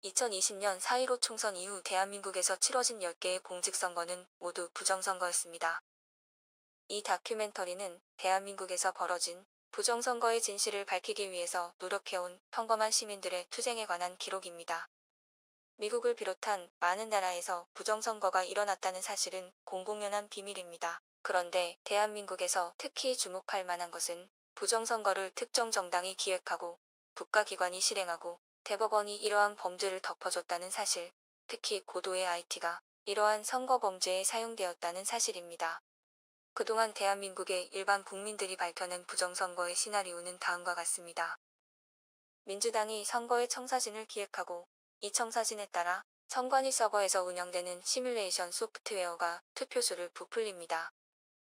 2020년 4.15 총선 이후 대한민국에서 치러진 10개의 공직선거는 모두 부정선거였습니다. 이 다큐멘터리는 대한민국에서 벌어진 부정선거의 진실을 밝히기 위해서 노력해온 평범한 시민들의 투쟁에 관한 기록입니다. 미국을 비롯한 많은 나라에서 부정선거가 일어났다는 사실은 공공연한 비밀입니다. 그런데 대한민국에서 특히 주목할 만한 것은 부정선거를 특정 정당이 기획하고 국가기관이 실행하고 대법원이 이러한 범죄를 덮어줬다는 사실, 특히 고도의 IT가 이러한 선거 범죄에 사용되었다는 사실입니다. 그동안 대한민국의 일반 국민들이 밝혀낸 부정선거의 시나리오는 다음과 같습니다. 민주당이 선거의 청사진을 기획하고 이 청사진에 따라 선관위 서버에서 운영되는 시뮬레이션 소프트웨어가 투표수를 부풀립니다.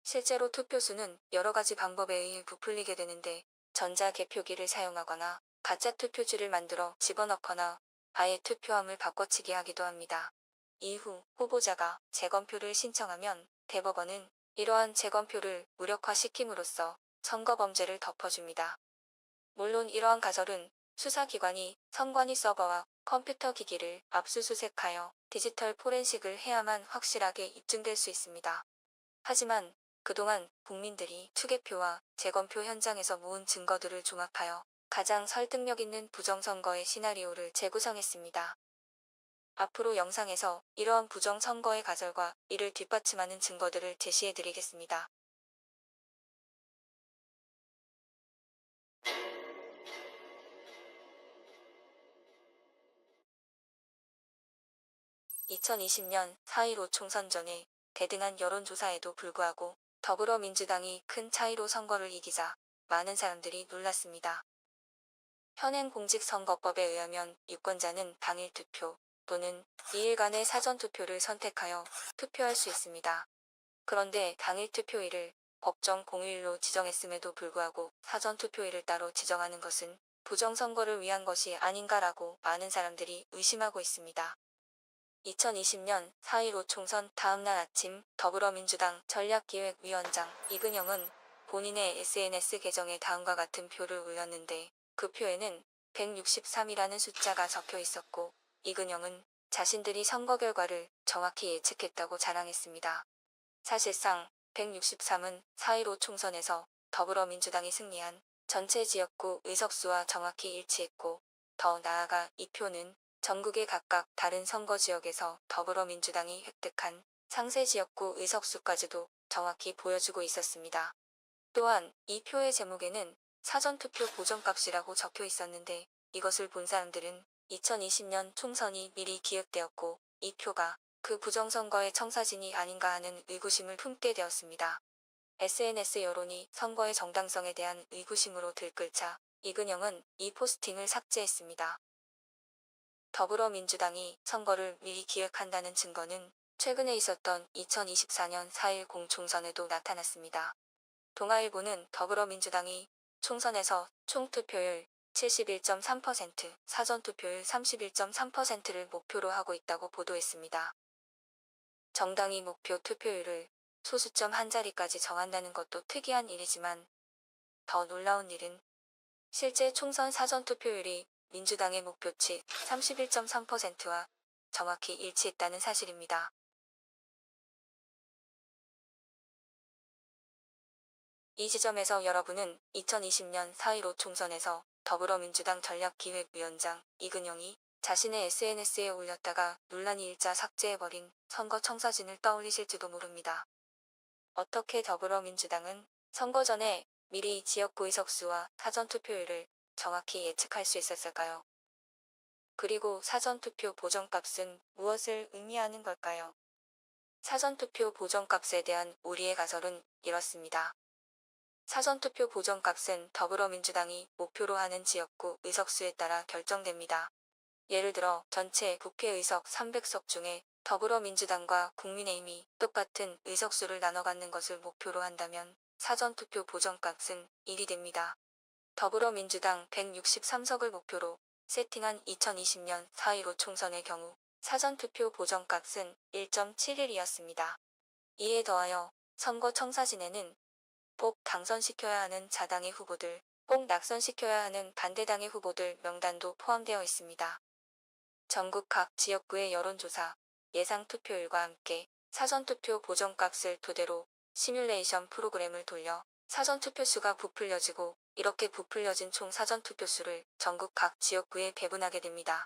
실제로 투표수는 여러 가지 방법에 의해 부풀리게 되는데 전자개표기를 사용하거나 가짜 투표지를 만들어 집어넣거나 아예 투표함을 바꿔치기 하기도 합니다. 이후 후보자가 재검표를 신청하면 대법원은 이러한 재검표를 무력화시킴으로써 선거범죄를 덮어줍니다. 물론 이러한 가설은 수사기관이 선관위 서버와 컴퓨터 기기를 압수수색하여 디지털 포렌식을 해야만 확실하게 입증될 수 있습니다. 하지만 그동안 국민들이 투개표와 재검표 현장에서 모은 증거들을 종합하여 가장 설득력 있는 부정선거의 시나리오를 재구성했습니다. 앞으로 영상에서 이러한 부정선거의 가설과 이를 뒷받침하는 증거들을 제시해드리겠습니다. (2020년) 4.15 총선 전에 대등한 여론조사에도 불구하고 더불어민주당이 큰 차이로 선거를 이기자 많은 사람들이 놀랐습니다. 현행 공직선거법에 의하면 유권자는 당일 투표 또는 2일간의 사전투표를 선택하여 투표할 수 있습니다. 그런데 당일 투표일을 법정 공휴일로 지정했음에도 불구하고 사전투표일을 따로 지정하는 것은 부정선거를 위한 것이 아닌가라고 많은 사람들이 의심하고 있습니다. 2020년 4.15 총선 다음날 아침 더불어민주당 전략기획위원장 이근영은 본인의 SNS 계정에 다음과 같은 표를 올렸는데 그 표에는 163이라는 숫자가 적혀 있었고 이근영은 자신들이 선거 결과를 정확히 예측했다고 자랑했습니다. 사실상 163은 4.15 총선에서 더불어민주당이 승리한 전체 지역구 의석수와 정확히 일치했고 더 나아가 이 표는 전국의 각각 다른 선거지역에서 더불어민주당이 획득한 상세 지역구 의석수까지도 정확히 보여주고 있었습니다. 또한 이 표의 제목에는 사전투표 보정값이라고 적혀 있었는데 이것을 본 사람들은 2020년 총선이 미리 기획되었고 이 표가 그 부정선거의 청사진이 아닌가 하는 의구심을 품게 되었습니다. SNS 여론이 선거의 정당성에 대한 의구심으로 들끓자 이근영은 이 포스팅을 삭제했습니다. 더불어민주당이 선거를 미리 기획한다는 증거는 최근에 있었던 2024년 4.10 총선에도 나타났습니다. 동아일보는 더불어민주당이 총선에서 총투표율 71.3%, 사전투표율 31.3%를 목표로 하고 있다고 보도했습니다. 정당이 목표 투표율을 소수점 한 자리까지 정한다는 것도 특이한 일이지만 더 놀라운 일은 실제 총선 사전투표율이 민주당의 목표치 31.3%와 정확히 일치했다는 사실입니다. 이 지점에서 여러분은 2020년 4.15 총선에서 더불어민주당 전략기획위원장 이근영이 자신의 SNS에 올렸다가 논란이 일자 삭제해버린 선거 청사진을 떠올리실지도 모릅니다. 어떻게 더불어민주당은 선거 전에 미리 지역구 의석수와 사전투표율을 정확히 예측할 수 있었을까요? 그리고 사전투표 보정값은 무엇을 의미하는 걸까요? 사전투표 보정값에 대한 우리의 가설은 이렇습니다. 사전투표 보정값은 더불어민주당이 목표로 하는 지역구 의석수에 따라 결정됩니다. 예를 들어 전체 국회의석 300석 중에 더불어민주당과 국민의힘이 똑같은 의석수를 나눠 갖는 것을 목표로 한다면 사전투표 보정값은 1이 됩니다. 더불어민주당 163석을 목표로 세팅한 2020년 4.15 총선의 경우 사전투표 보정값은 1.71이었습니다. 이에 더하여 선거 청사진에는 꼭 당선시켜야 하는 자당의 후보들, 꼭 낙선시켜야 하는 반대당의 후보들 명단도 포함되어 있습니다. 전국 각 지역구의 여론조사, 예상 투표율과 함께 사전투표 보정값을 토대로 시뮬레이션 프로그램을 돌려 사전투표수가 부풀려지고 이렇게 부풀려진 총 사전투표수를 전국 각 지역구에 배분하게 됩니다.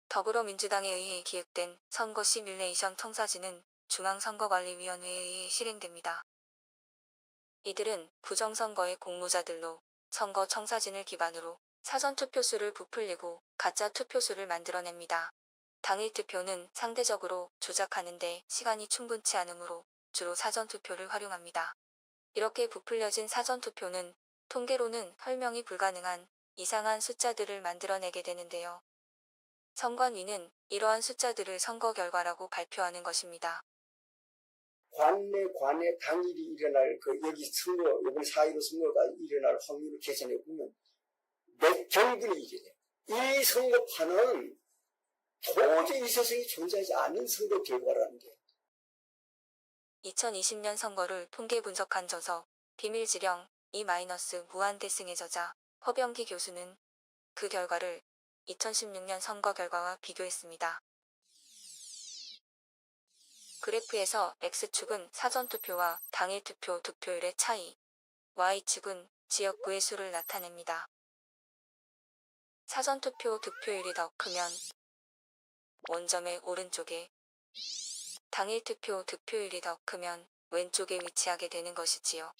더불어민주당에 의해 기획된 선거 시뮬레이션 청사진은 중앙선거관리위원회에 의해 실행됩니다. 이들은 부정선거의 공모자들로 선거 청사진을 기반으로 사전투표수를 부풀리고 가짜 투표수를 만들어냅니다. 당일 투표는 상대적으로 조작하는 데 시간이 충분치 않으므로 주로 사전투표를 활용합니다. 이렇게 부풀려진 사전투표는 통계로는 설명이 불가능한 이상한 숫자들을 만들어내게 되는데요. 선관위는 이러한 숫자들을 선거 결과라고 발표하는 것입니다. 관내 당일이 일어날 여기 선거, 이번 4.15 선거가 일어날 확률을 계산해 보면 몇 경분이 이래 돼. 이 선거판은 도저히 이 세상에 존재하지 않는 선거 결과라는 게. 2020년 선거를 통계 분석한 저서 비밀지령 E-무한대승의 저자 허병기 교수는 그 결과를 2016년 선거 결과와 비교했습니다. 그래프에서 X축은 사전투표와 당일투표 득표율의 차이, Y축은 지역구의 수를 나타냅니다. 사전투표 득표율이 더 크면 원점의 오른쪽에, 당일투표 득표율이 더 크면 왼쪽에 위치하게 되는 것이지요.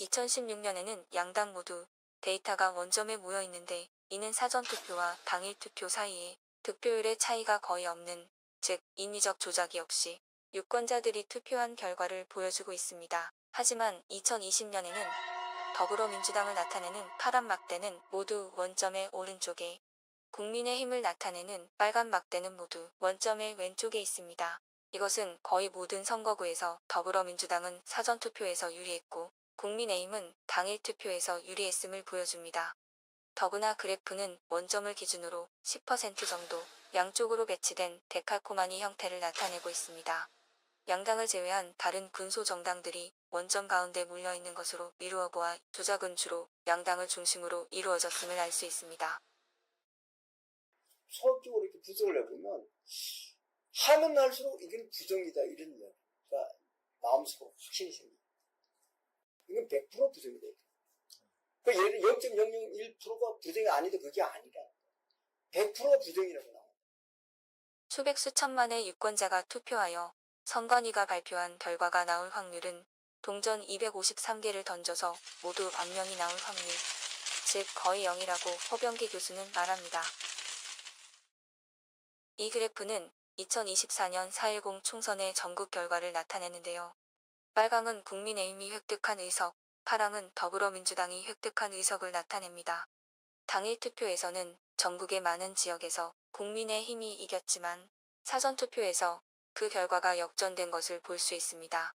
2016년에는 양당 모두 데이터가 원점에 모여 있는데 이는 사전투표와 당일투표 사이에 득표율의 차이가 거의 없는, 즉 인위적 조작이 없이 유권자들이 투표한 결과를 보여주고 있습니다. 하지만 2020년에는 더불어민주당을 나타내는 파란 막대는 모두 원점의 오른쪽에, 국민의힘을 나타내는 빨간 막대는 모두 원점의 왼쪽에 있습니다. 이것은 거의 모든 선거구에서 더불어민주당은 사전투표에서 유리했고 국민의힘은 당일투표에서 유리했음을 보여줍니다. 더구나 그래프는 원점을 기준으로 10% 정도 양쪽으로 배치된 데칼코마니 형태를 나타내고 있습니다. 양당을 제외한 다른 군소정당들이 원점 가운데 몰려있는 것으로 미루어 보아 조작은 주로 양당을 중심으로 이루어졌음을 알 수 있습니다. 수학적으로 이렇게 분석을 해보면 하면 할수록 이건 부정이다 이런 그러니까 마음속으로 확신이 생깁니다. 이건 100% 부정이다. 그 예를 0.001%가 부정이 아니도 그게 아니라 100% 부정이라고 나옵니다. 수백 수천만의 유권자가 투표하여 선관위가 발표한 결과가 나올 확률은 동전 253개를 던져서 모두 악명이 나올 확률, 즉 거의 0이라고 허병기 교수는 말합니다. 이 그래프는 2024년 4.10 총선의 전국 결과를 나타내는데요. 빨강은 국민의힘이 획득한 의석, 파랑은 더불어민주당이 획득한 의석을 나타냅니다. 당일 투표에서는 전국의 많은 지역에서 국민의힘이 이겼지만 사전투표에서 그 결과가 역전된 것을 볼 수 있습니다.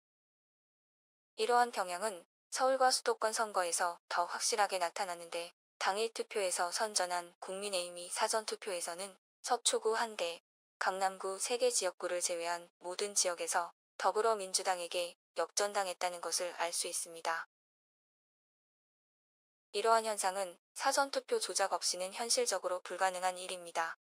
이러한 경향은 서울과 수도권 선거에서 더 확실하게 나타나는데 당일 투표에서 선전한 국민의힘이 사전투표에서는 서초구 1대, 강남구 3개 지역구를 제외한 모든 지역에서 더불어민주당에게 역전당했다는 것을 알 수 있습니다. 이러한 현상은 사전투표 조작 없이는 현실적으로 불가능한 일입니다.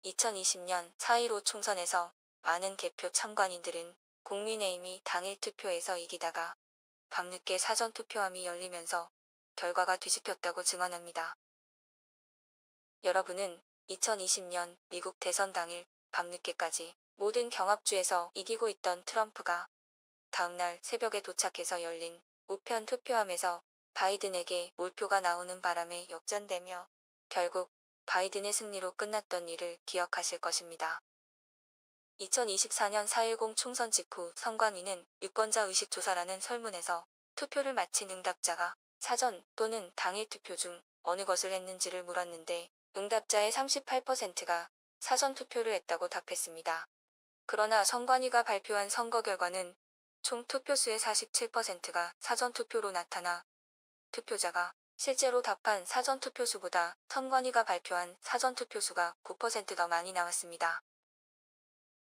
(2020년) 4.15 총선에서 많은 개표 참관인들은 국민의힘이 당일 투표에서 이기다가 밤늦게 사전투표함이 열리면서 결과가 뒤집혔다고 증언합니다. 여러분은 2020년 미국 대선 당일 밤늦게까지 모든 경합주에서 이기고 있던 트럼프가 다음날 새벽에 도착해서 열린 우편 투표함에서 바이든에게 몰표가 나오는 바람에 역전되며 결국 바이든의 승리로 끝났던 일을 기억하실 것입니다. 2024년 4.10 총선 직후 선관위는 유권자 의식조사라는 설문에서 투표를 마친 응답자가 사전 또는 당일 투표 중 어느 것을 했는지를 물었는데 응답자의 38%가 사전 투표를 했다고 답했습니다. 그러나 선관위가 발표한 선거 결과는 총 투표수의 47%가 사전투표로 나타나 투표자가 실제로 답한 사전투표수보다 선관위가 발표한 사전투표수가 9% 더 많이 나왔습니다.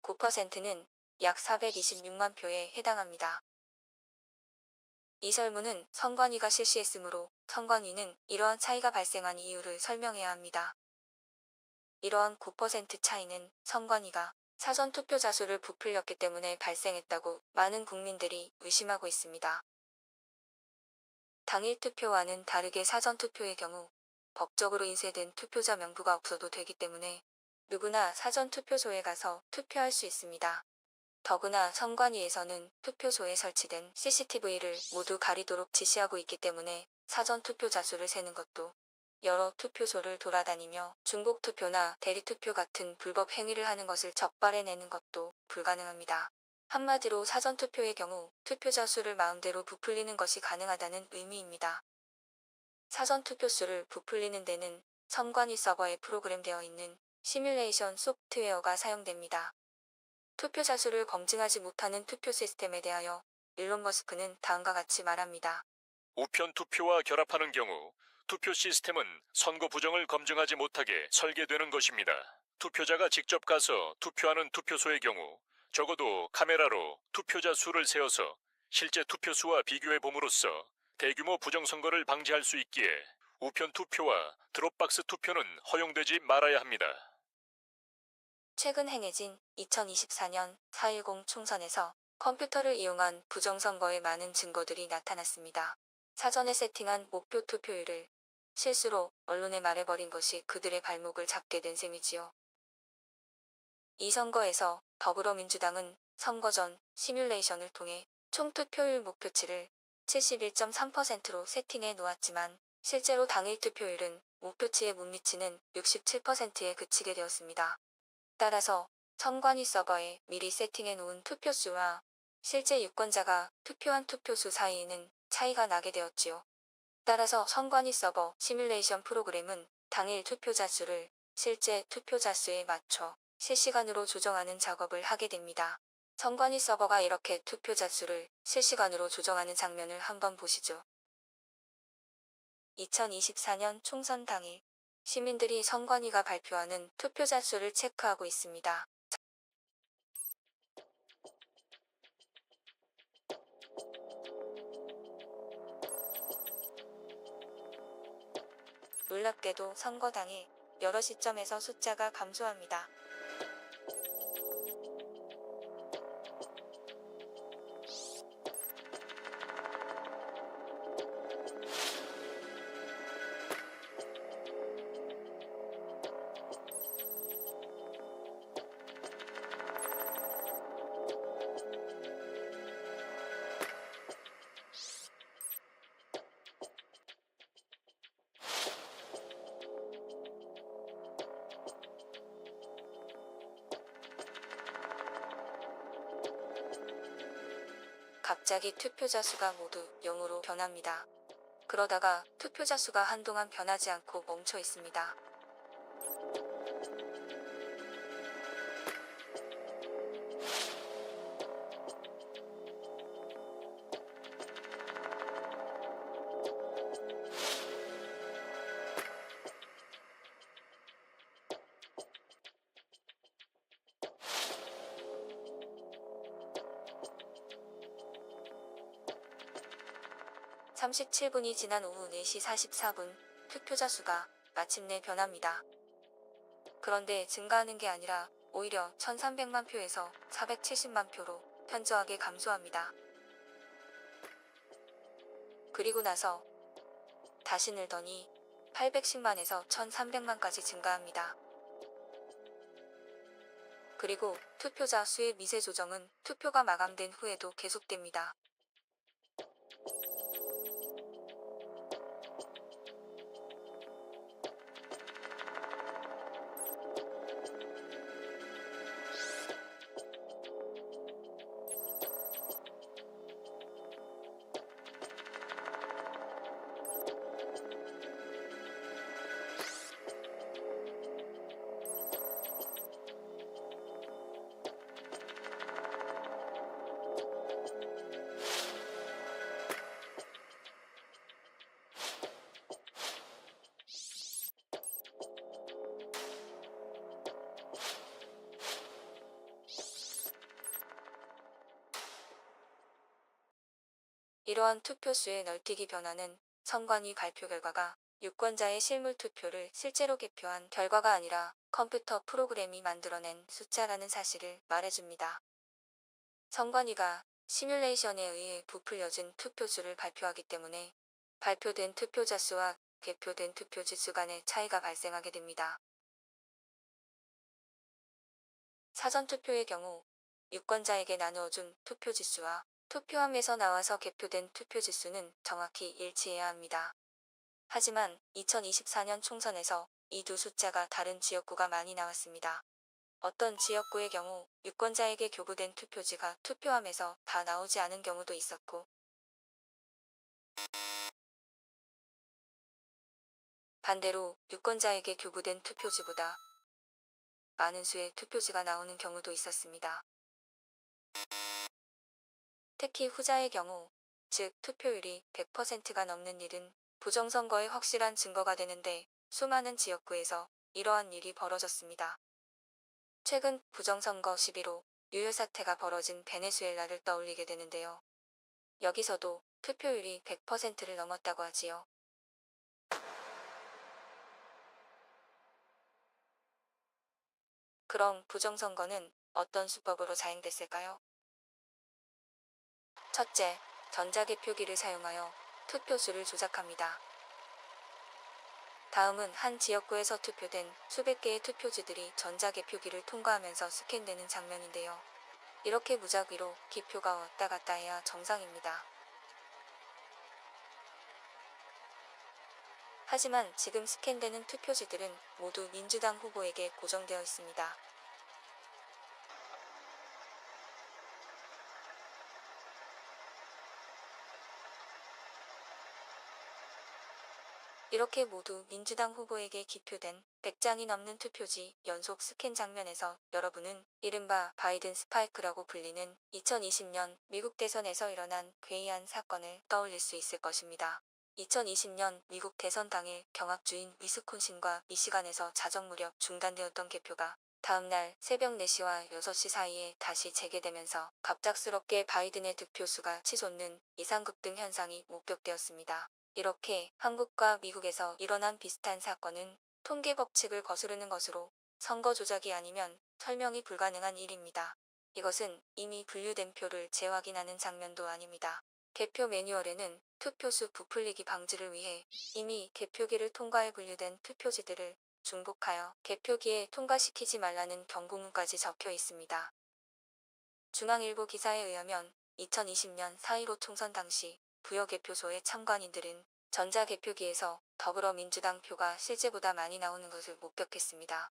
9%는 약 426만 표에 해당합니다. 이 설문은 선관위가 실시했으므로 선관위는 이러한 차이가 발생한 이유를 설명해야 합니다. 이러한 9% 차이는 선관위가 사전투표자 수를 부풀렸기 때문에 발생했다고 많은 국민들이 의심하고 있습니다. 당일 투표와는 다르게 사전투표의 경우 법적으로 인쇄된 투표자 명부가 없어도 되기 때문에 누구나 사전투표소에 가서 투표할 수 있습니다. 더구나 선관위에서는 투표소에 설치된 CCTV를 모두 가리도록 지시하고 있기 때문에 사전투표자 수를 세는 것도 여러 투표소를 돌아다니며 중복투표나 대리투표 같은 불법 행위를 하는 것을 적발해내는 것도 불가능합니다. 한마디로 사전투표의 경우 투표자 수를 마음대로 부풀리는 것이 가능하다는 의미입니다. 사전투표 수를 부풀리는 데는 선관위 서버에 프로그램되어 있는 시뮬레이션 소프트웨어가 사용됩니다. 투표자 수를 검증하지 못하는 투표 시스템에 대하여 일론 머스크는 다음과 같이 말합니다. 우편 투표와 결합하는 경우 투표 시스템은 선거 부정을 검증하지 못하게 설계되는 것입니다. 투표자가 직접 가서 투표하는 투표소의 경우 적어도 카메라로 투표자 수를 세어서 실제 투표수와 비교해 봄으로써 대규모 부정선거를 방지할 수 있기에 우편 투표와 드롭박스 투표는 허용되지 말아야 합니다. 최근 행해진 2024년 4.10 총선에서 컴퓨터를 이용한 부정선거의 많은 증거들이 나타났습니다. 사전에 세팅한 목표 투표율을 실수로 언론에 말해버린 것이 그들의 발목을 잡게 된 셈이지요. 이 선거에서 더불어민주당은 선거 전 시뮬레이션을 통해 총 투표율 목표치를 71.3%로 세팅해 놓았지만 실제로 당일 투표율은 목표치에 못 미치는 67%에 그치게 되었습니다. 따라서 선관위 서버에 미리 세팅해 놓은 투표수와 실제 유권자가 투표한 투표수 사이에는 차이가 나게 되었지요. 따라서 선관위 서버 시뮬레이션 프로그램은 당일 투표자 수를 실제 투표자 수에 맞춰 실시간으로 조정하는 작업을 하게 됩니다. 선관위 서버가 이렇게 투표자 수를 실시간으로 조정하는 장면을 한번 보시죠. 2024년 총선 당일 시민들이 선관위가 발표하는 투표자 수를 체크하고 있습니다. 놀랍게도 선거 당일 여러 시점에서 숫자가 감소합니다. 갑자기 투표자 수가 모두 0으로 변합니다. 그러다가 투표자 수가 한동안 변하지 않고 멈춰 있습니다. (37분이) 지난 오후 4시 44분 투표자 수가 마침내 변합니다. 그런데 증가하는 게 아니라 오히려 1300만 표에서 470만 표로 현저하게 감소합니다. 그리고 나서 다시 늘더니 810만에서 1300만까지 증가합니다. 그리고 투표자 수의 미세 조정은 투표가 마감된 후에도 계속됩니다. 이러한 투표수의 널뛰기 변화는 선관위 발표 결과가 유권자의 실물 투표를 실제로 개표한 결과가 아니라 컴퓨터 프로그램이 만들어낸 숫자라는 사실을 말해줍니다. 선관위가 시뮬레이션에 의해 부풀려진 투표수를 발표하기 때문에 발표된 투표자 수와 개표된 투표지 수 간의 차이가 발생하게 됩니다. 사전투표의 경우 유권자에게 나누어준 투표지수와 투표함에서 나와서 개표된 투표지수는 정확히 일치해야 합니다. 하지만 2024년 총선에서 이 두 숫자가 다른 지역구가 많이 나왔습니다. 어떤 지역구의 경우 유권자에게 교부된 투표지가 투표함에서 다 나오지 않은 경우도 있었고, 반대로 유권자에게 교부된 투표지보다 많은 수의 투표지가 나오는 경우도 있었습니다. 특히 후자의 경우, 즉 투표율이 100%가 넘는 일은 부정선거의 확실한 증거가 되는데 수많은 지역구에서 이러한 일이 벌어졌습니다. 최근 부정선거 11호 유혈 사태가 벌어진 베네수엘라를 떠올리게 되는데요. 여기서도 투표율이 100%를 넘었다고 하지요. 그럼 부정선거는 어떤 수법으로 자행됐을까요? 첫째, 전자개표기를 사용하여 투표수를 조작합니다. 다음은 한 지역구에서 투표된 수백 개의 투표지들이 전자개표기를 통과하면서 스캔되는 장면인데요. 이렇게 무작위로 기표가 왔다 갔다 해야 정상입니다. 하지만 지금 스캔되는 투표지들은 모두 민주당 후보에게 고정되어 있습니다. 이렇게 모두 민주당 후보에게 기표된 100장이 넘는 투표지 연속 스캔 장면에서 여러분은 이른바 바이든 스파이크라고 불리는 2020년 미국 대선에서 일어난 괴이한 사건을 떠올릴 수 있을 것입니다. 2020년 미국 대선 당일 경합주인 위스콘신과 미시간에서 자정 무렵 중단되었던 개표가 다음날 새벽 4시와 6시 사이에 다시 재개되면서 갑작스럽게 바이든의 득표수가 치솟는 이상급등 현상이 목격되었습니다. 이렇게 한국과 미국에서 일어난 비슷한 사건은 통계 법칙을 거스르는 것으로 선거 조작이 아니면 설명이 불가능한 일입니다. 이것은 이미 분류된 표를 재확인하는 장면도 아닙니다. 개표 매뉴얼에는 투표수 부풀리기 방지를 위해 이미 개표기를 통과해 분류된 투표지들을 중복하여 개표기에 통과시키지 말라는 경고문까지 적혀 있습니다. 중앙일보 기사에 의하면 2020년 4.15 총선 당시 부여 개표소의 참관인들은 전자개표기에서 더불어민주당 표가 실제보다 많이 나오는 것을 목격했습니다.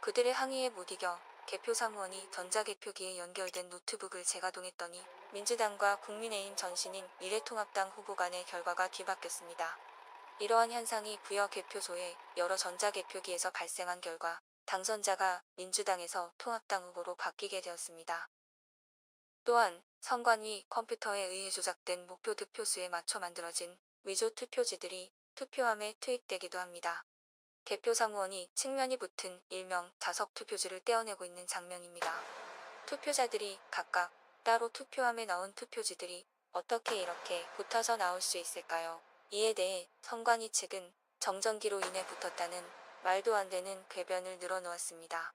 그들의 항의에 못 이겨 개표사무원이 전자개표기에 연결된 노트북을 재가동했더니 민주당과 국민의힘 전신인 미래통합당 후보 간의 결과가 뒤바뀌었습니다. 이러한 현상이 부여 개표소의 여러 전자개표기에서 발생한 결과 당선자가 민주당에서 통합당 후보로 바뀌게 되었습니다. 또한 선관위 컴퓨터에 의해 조작된 목표 득표수에 맞춰 만들어진 위조 투표지들이 투표함에 투입되기도 합니다. 개표사무원이 측면이 붙은 일명 자석 투표지를 떼어내고 있는 장면입니다. 투표자들이 각각 따로 투표함에 넣은 투표지들이 어떻게 이렇게 붙어서 나올 수 있을까요? 이에 대해 선관위 측은 정전기로 인해 붙었다는 말도 안 되는 궤변을 늘어놓았습니다.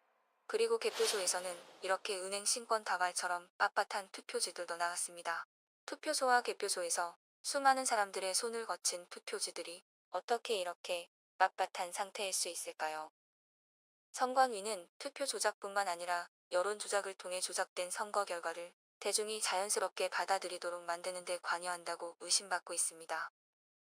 그리고 개표소에서는 이렇게 은행 신권 다발처럼 빳빳한 투표지들도 나왔습니다. 투표소와 개표소에서 수많은 사람들의 손을 거친 투표지들이 어떻게 이렇게 빳빳한 상태일 수 있을까요? 선관위는 투표 조작뿐만 아니라 여론 조작을 통해 조작된 선거 결과를 대중이 자연스럽게 받아들이도록 만드는 데 관여한다고 의심받고 있습니다.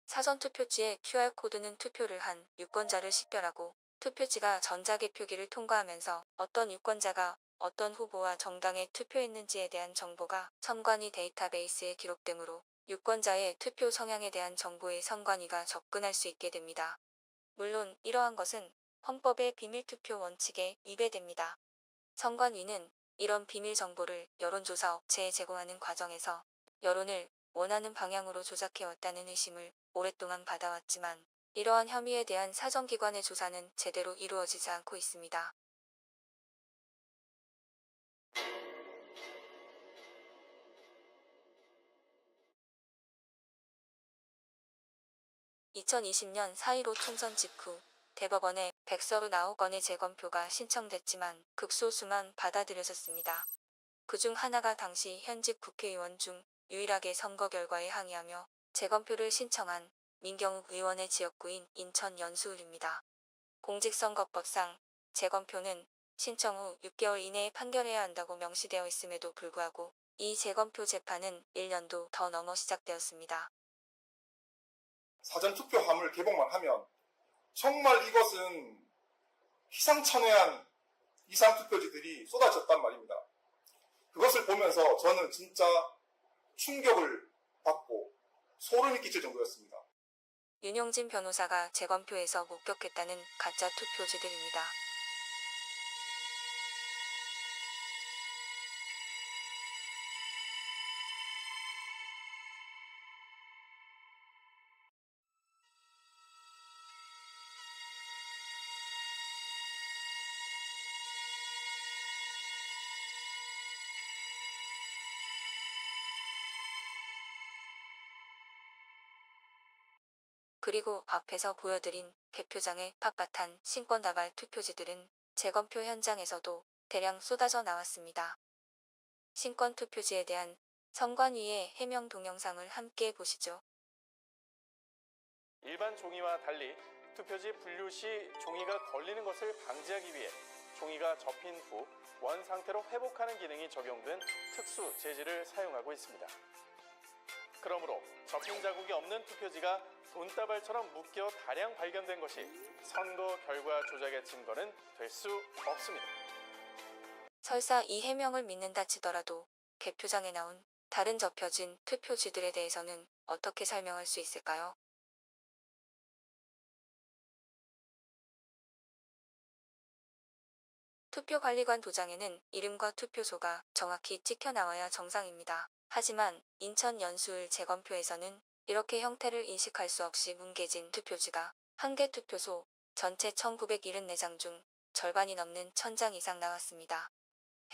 사전투표지의 QR코드는 투표를 한 유권자를 식별하고 투표지가 전자개표기를 통과하면서 어떤 유권자가 어떤 후보와 정당에 투표했는지에 대한 정보가 선관위 데이터베이스에 기록되므로 유권자의 투표 성향에 대한 정보에 선관위가 접근할 수 있게 됩니다. 물론 이러한 것은 헌법의 비밀투표 원칙에 위배됩니다. 선관위는 이런 비밀 정보를 여론조사 업체에 제공하는 과정에서 여론을 원하는 방향으로 조작해왔다는 의심을 오랫동안 받아왔지만 이러한 혐의에 대한 사정기관의 조사는 제대로 이루어지지 않고 있습니다. 2020년 4.15 총선 직후 대법원에 139건의 재검표가 신청됐지만 극소수만 받아들여졌습니다. 그중 하나가 당시 현직 국회의원 중 유일하게 선거 결과에 항의하며 재검표를 신청한 민경욱 의원의 지역구인 인천 연수울입니다. 공직선거법상 재검표는 신청 후 6개월 이내에 판결해야 한다고 명시되어 있음에도 불구하고 이 재검표 재판은 1년도 더 넘어 시작되었습니다. 사전투표함을 개봉만 하면 정말 이것은 희상천외한 이상투표지들이 쏟아졌단 말입니다. 그것을 보면서 저는 진짜 충격을 받고 소름이 끼칠 정도였습니다. 윤용진 변호사가 재검표에서 목격했다는 가짜 투표지들입니다. 그리고 앞에서 보여드린 개표장의 빳빳한 신권다발 투표지들은 재검표 현장에서도 대량 쏟아져 나왔습니다. 신권 투표지에 대한 선관위의 해명 동영상을 함께 보시죠. 일반 종이와 달리 투표지 분류 시 종이가 걸리는 것을 방지하기 위해 종이가 접힌 후 원 상태로 회복하는 기능이 적용된 특수 재질을 사용하고 있습니다. 그러므로 접힌 자국이 없는 투표지가 돈다발처럼 묶여 다량 발견된 것이 선거 결과 조작의 증거는 될 수 없습니다. 설사 이 해명을 믿는다 치더라도 개표장에 나온 다른 접혀진 투표지들에 대해서는 어떻게 설명할 수 있을까요? 투표관리관 도장에는 이름과 투표소가 정확히 찍혀 나와야 정상입니다. 하지만 인천 연수울 재검표에서는 이렇게 형태를 인식할 수 없이 뭉개진 투표지가 한 개 투표소 전체 1974장 중 절반이 넘는 1000장 이상 나왔습니다.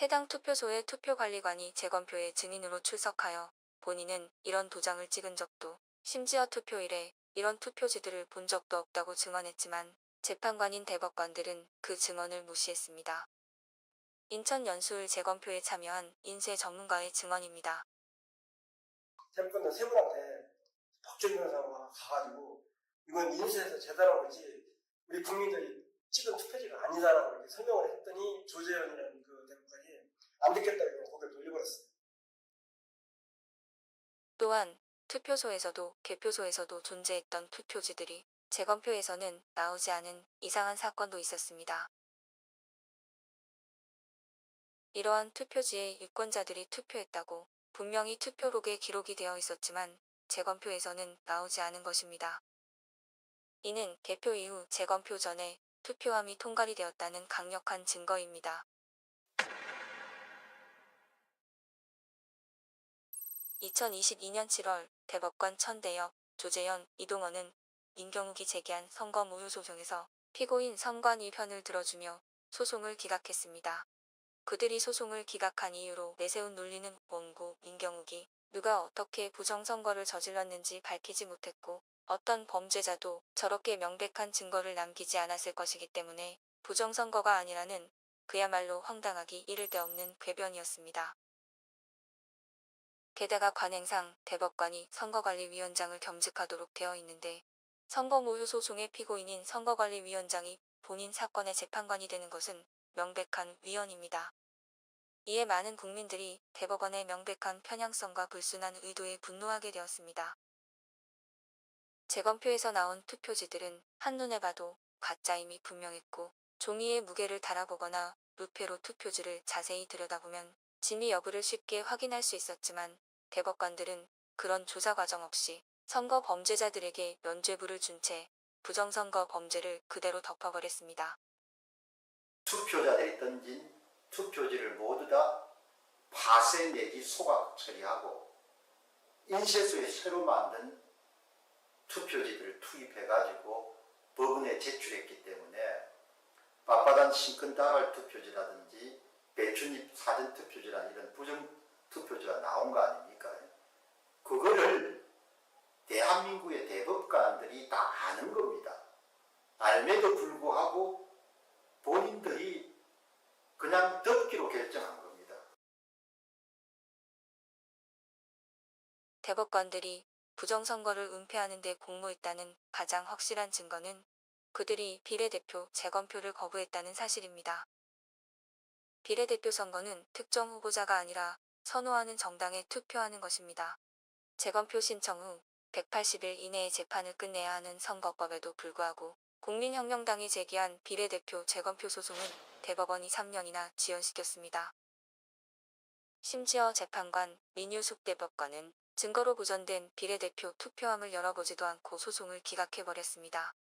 해당 투표소의 투표관리관이 재검표의 증인으로 출석하여 본인은 이런 도장을 찍은 적도 심지어 투표일에 이런 투표지들을 본 적도 없다고 증언했지만 재판관인 대법관들은 그 증언을 무시했습니다. 인천 연수울 재검표에 참여한 인쇄 전문가의 증언입니다. 재판관 세 분한테 박정희 변호사가 가가지고 이건 인쇄해서 재단한 거지 우리 국민들이 찍은 투표지가 아니다라고 이렇게 설명을 했더니 조재현이라는 그 대법관이 안 듣겠다고 고개를 돌려버렸어요. 또한 투표소에서도 개표소에서도 존재했던 투표지들이 재검표에서는 나오지 않은 이상한 사건도 있었습니다. 이러한 투표지에 유권자들이 투표했다고 분명히 투표록에 기록이 되어 있었지만 재검표에서는 나오지 않은 것입니다. 이는 개표 이후 재검표 전에 투표함이 통과이 되었다는 강력한 증거입니다. 2022년 7월 대법관 천대엽, 조재현, 이동원은 민경욱이 제기한 선거 무효 소송에서 피고인 선관위 편을 들어주며 소송을 기각했습니다. 그들이 소송을 기각한 이유로 내세운 논리는 원고 민경욱이 누가 어떻게 부정선거를 저질렀는지 밝히지 못했고 어떤 범죄자도 저렇게 명백한 증거를 남기지 않았을 것이기 때문에 부정선거가 아니라는 그야말로 황당하기 이를 데 없는 궤변이었습니다. 게다가 관행상 대법관이 선거관리위원장을 겸직하도록 되어 있는데 선거무효 소송의 피고인인 선거관리위원장이 본인 사건의 재판관이 되는 것은 명백한 위헌입니다. 이에 많은 국민들이 대법원의 명백한 편향성과 불순한 의도에 분노하게 되었습니다. 재검표에서 나온 투표지들은 한눈에 봐도 가짜임이 분명했고 종이에 무게를 달아보거나 루페로 투표지를 자세히 들여다보면 진위 여부를 쉽게 확인할 수 있었지만 대법관들은 그런 조사 과정 없이 선거 범죄자들에게 면죄부를 준 채 부정선거 범죄를 그대로 덮어버렸습니다. 투표자들이 던진 투표지를 모두 다 파쇄 내지 소각 처리하고 인쇄소에 새로 만든 투표지들을 투입해가지고 법원에 제출했기 때문에 빳빳한 신권다발 투표지라든지 배춧잎 사전 투표지라는 이런 부정 투표지가 나온 거 아닙니까? 그거를 대한민국의 대법관들이 다 대법관들이 부정선거를 은폐하는 데 공모했다는 가장 확실한 증거는 그들이 비례대표 재검표를 거부했다는 사실입니다. 비례대표 선거는 특정 후보자가 아니라 선호하는 정당에 투표하는 것입니다. 재검표 신청 후 180일 이내에 재판을 끝내야 하는 선거법에도 불구하고 국민혁명당이 제기한 비례대표 재검표 소송은 대법원이 3년이나 지연시켰습니다. 심지어 재판관 민유숙 대법관은 증거로 보존된 비례대표 투표함을 열어보지도 않고 소송을 기각해버렸습니다.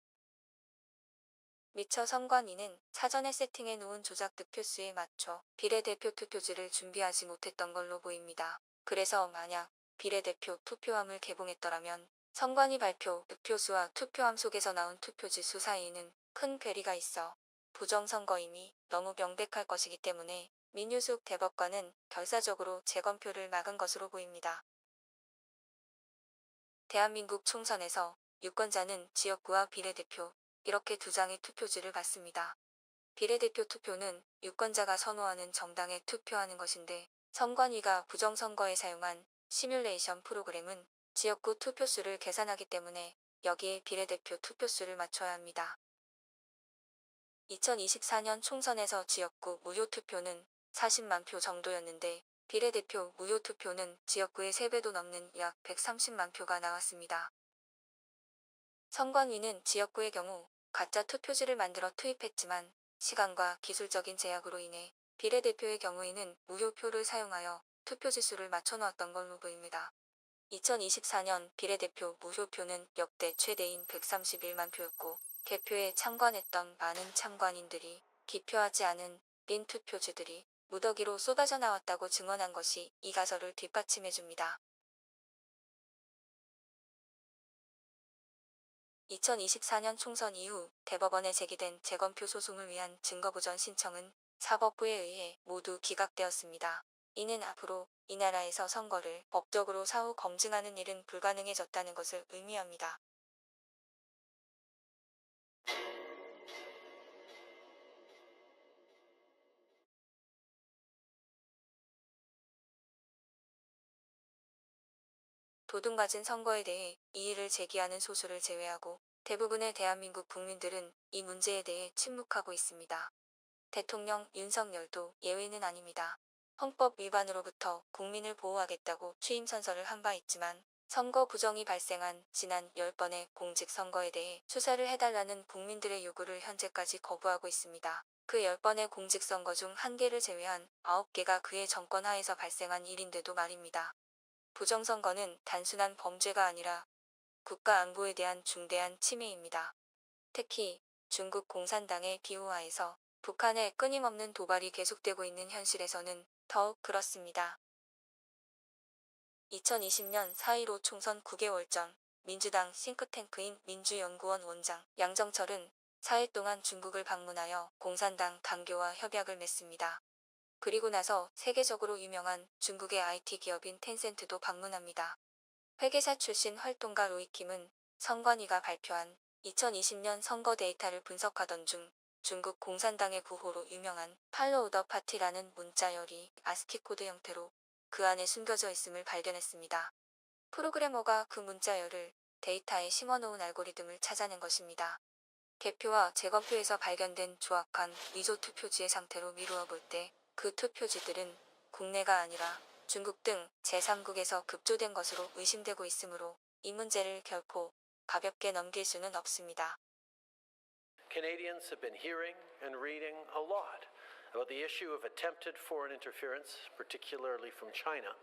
미처 선관위는 사전에 세팅해 놓은 조작 득표수에 맞춰 비례대표 투표지를 준비하지 못했던 걸로 보입니다. 그래서 만약 비례대표 투표함을 개봉했더라면 선관위 발표 득표수와 투표함 속에서 나온 투표지 수 사이에는 큰 괴리가 있어 부정선거임이 너무 명백할 것이기 때문에 민유숙 대법관은 결사적으로 재검표를 막은 것으로 보입니다. 대한민국 총선에서 유권자는 지역구와 비례대표 이렇게 두 장의 투표지를 받습니다. 비례대표 투표는 유권자가 선호하는 정당에 투표하는 것인데 선관위가 부정선거에 사용한 시뮬레이션 프로그램은 지역구 투표수를 계산하기 때문에 여기에 비례대표 투표수를 맞춰야 합니다. 2024년 총선에서 지역구 무효투표는 40만 표 정도였는데 비례대표 무효투표는 지역구의 3배도 넘는 약 130만 표가 나왔습니다. 선관위는 지역구의 경우 가짜 투표지를 만들어 투입했지만 시간과 기술적인 제약으로 인해 비례대표의 경우에는 무효표를 사용하여 투표지 수를 맞춰놓았던 걸로 보입니다. 2024년 비례대표 무효표는 역대 최대인 131만 표였고 개표에 참관했던 많은 참관인들이 기표하지 않은 빈 투표지들이 무더기로 쏟아져 나왔다고 증언한 것이 이 가설을 뒷받침해줍니다. 2024년 총선 이후 대법원에 제기된 재검표 소송을 위한 증거보전 신청은 사법부에 의해 모두 기각되었습니다. 이는 앞으로 이 나라에서 선거를 법적으로 사후 검증하는 일은 불가능해졌다는 것을 의미합니다. 도둑맞은 선거에 대해 이의를 제기하는 소수를 제외하고 대부분의 대한민국 국민들은 이 문제에 대해 침묵하고 있습니다. 대통령 윤석열도 예외는 아닙니다. 헌법 위반으로부터 국민을 보호하겠다고 취임 선서를 한 바 있지만 선거 부정이 발생한 지난 10번의 공직선거에 대해 수사를 해달라는 국민들의 요구를 현재까지 거부하고 있습니다. 그 10번의 공직선거 중 1개를 제외한 9개가 그의 정권 하에서 발생한 일인데도 말입니다. 부정선거는 단순한 범죄가 아니라 국가 안보에 대한 중대한 침해입니다. 특히 중국 공산당의 비호하에서 북한의 끊임없는 도발이 계속되고 있는 현실에서는 더욱 그렇습니다. 2020년 4.15 총선 9개월 전 민주당 싱크탱크인 민주연구원 원장 양정철은 4일 동안 중국을 방문하여 공산당 당교와 협약을 맺습니다. 그리고 나서 세계적으로 유명한 중국의 IT 기업인 텐센트도 방문합니다. 회계사 출신 활동가 로이킴은 선관위가 발표한 2020년 선거 데이터를 분석하던 중 중국 공산당의 구호로 유명한 팔로우 더 파티라는 문자열이 아스키 코드 형태로 그 안에 숨겨져 있음을 발견했습니다. 프로그래머가 그 문자열을 데이터에 심어놓은 알고리즘을 찾아낸 것입니다. 개표와 재검표에서 발견된 조악한 위조 투표지의 상태로 미루어 볼 때 그 투표지들은 국내가 아니라 중국 등 제3국에서 급조된 것으로 의심되고 있으므로 이 문제를 결코 가볍게 넘길 수는 없습니다. Canadians have been hearing and reading a lot about the issue of attempted foreign interference, particularly from China,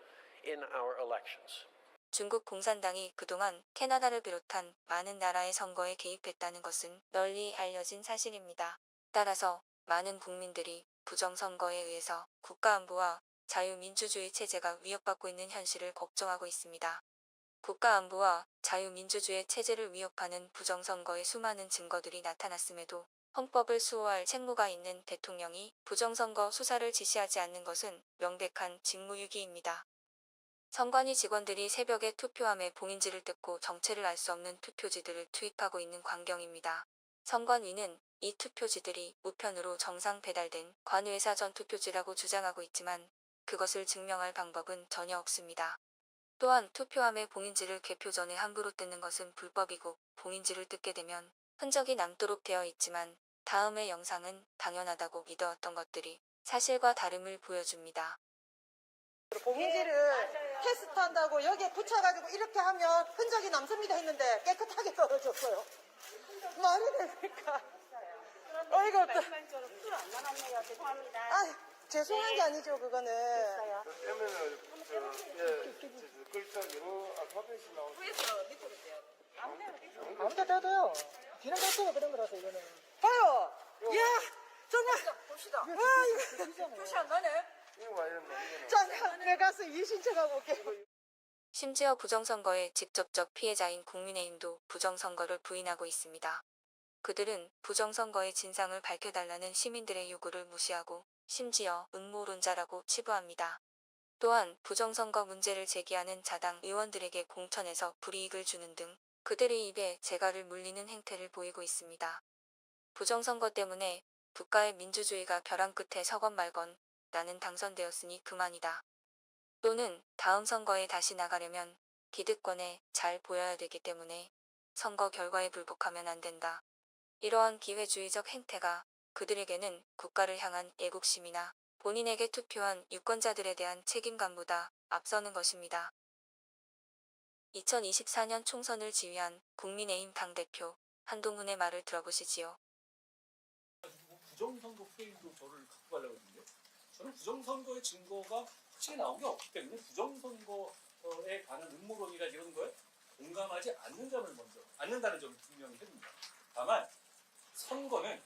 in our elections. 중국 공산당이 그동안 캐나다를 비롯한 많은 나라의 선거에 개입했다는 것은 널리 알려진 사실입니다. 따라서 많은 국민들이 부정선거에 의해서 국가안보와 자유민주주의 체제가 위협받고 있는 현실을 걱정하고 있습니다. 국가안보와 자유민주주의 체제를 위협하는 부정선거의 수많은 증거들이 나타났음에도 헌법을 수호할 책무가 있는 대통령이 부정선거 수사를 지시하지 않는 것은 명백한 직무유기입니다. 선관위 직원들이 새벽에 투표함에 봉인지를 뜯고 정체를 알 수 없는 투표지들을 투입하고 있는 광경입니다. 선관위는 이 투표지들이 우편으로 정상 배달된 관외사 전 투표지라고 주장하고 있지만 그것을 증명할 방법은 전혀 없습니다. 또한 투표함의 봉인지를 개표 전에 함부로 뜯는 것은 불법이고 봉인지를 뜯게 되면 흔적이 남도록 되어 있지만 다음의 영상은 당연하다고 믿어왔던 것들이 사실과 다름을 보여줍니다. 봉인지를 테스트한다고 여기에 붙여가지고 이렇게 하면 흔적이 남습니다 했는데 깨끗하게 떨어졌어요. 말이 됩니까? 어이가 없다. 술안 남았네요. 죄송합니다. 아, 죄송한 게 아니죠, 그거는. 아무데나 떼도요. 기름 깎고 그런 거라서 이거는. 봐요! 야! 정말! 봅시다. 와, 이거. 표시 안 나네? 잠깐, 내가 가서 이신청하고 올게. 심지어 부정선거의 직접적 피해자인 국민의힘도 부정선거를 부인하고 있습니다. 그들은 부정선거의 진상을 밝혀달라는 시민들의 요구를 무시하고 심지어 음모론자라고 치부합니다. 또한 부정선거 문제를 제기하는 자당 의원들에게 공천에서 불이익을 주는 등 그들의 입에 재갈을 물리는 행태를 보이고 있습니다. 부정선거 때문에 국가의 민주주의가 벼랑 끝에 서건 말건 나는 당선되었으니 그만이다. 또는 다음 선거에 다시 나가려면 기득권에 잘 보여야 되기 때문에 선거 결과에 불복하면 안 된다. 이러한 기회주의적 행태가 그들에게는 국가를 향한 애국심이나 본인에게 투표한 유권자들에 대한 책임감보다 앞서는 것입니다. 2024년 총선을 지휘한 국민의힘 당대표 한동훈의 말을 들어보시지요. 부정선거 프레임도 저를 갖고 가려고 했는데 저는 부정선거의 증거가 확실히 나온 게 없기 때문에 부정선거에 관한 음모론이나 이런 거에 공감하지 않는다는 점을 분명히 해줍니다. 다만 선거는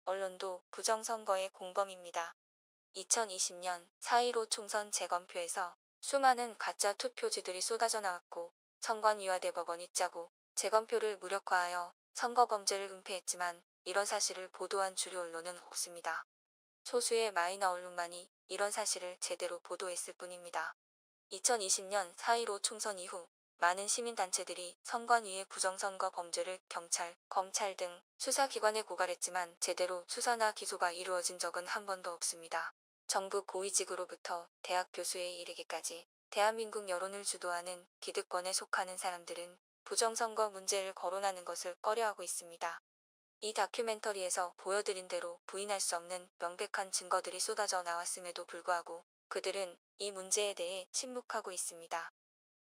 언론도 부정선거의 공범입니다. 2020년 4.15 총선 재검표에서 수많은 가짜 투표지들이 쏟아져 나왔고 선관위와 대법원이 짜고 재검표를 무력화하여 선거범죄를 은폐했지만 이런 사실을 보도한 주류 언론은 없습니다. 소수의 마이너 언론만이 이런 사실을 제대로 보도했을 뿐입니다. 2020년 4.15 총선 이후 많은 시민단체들이 선관위의 부정선거 범죄를 경찰, 검찰 등 수사기관에 고발했지만 제대로 수사나 기소가 이루어진 적은 한 번도 없습니다. 정부 고위직으로부터 대학 교수에 이르기까지 대한민국 여론을 주도하는 기득권에 속하는 사람들은 부정선거 문제를 거론하는 것을 꺼려하고 있습니다. 이 다큐멘터리에서 보여드린 대로 부인할 수 없는 명백한 증거들이 쏟아져 나왔음에도 불구하고 그들은 이 문제에 대해 침묵하고 있습니다.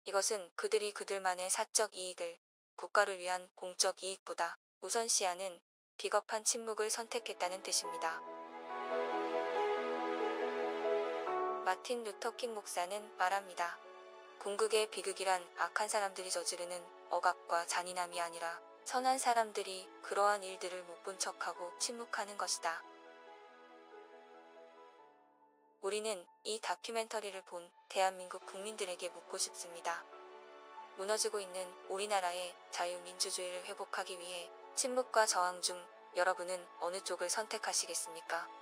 이것은 그들이 그들만의 사적 이익을 국가를 위한 공적 이익보다 우선시하는 비겁한 침묵을 선택했다는 뜻입니다. 마틴 루터킹 목사는 말합니다. 궁극의 비극이란 악한 사람들이 저지르는 억압과 잔인함이 아니라 선한 사람들이 그러한 일들을 못 본 척하고 침묵하는 것이다. 우리는 이 다큐멘터리를 본 대한민국 국민들에게 묻고 싶습니다. 무너지고 있는 우리나라의 자유민주주의를 회복하기 위해 침묵과 저항 중 여러분은 어느 쪽을 선택하시겠습니까?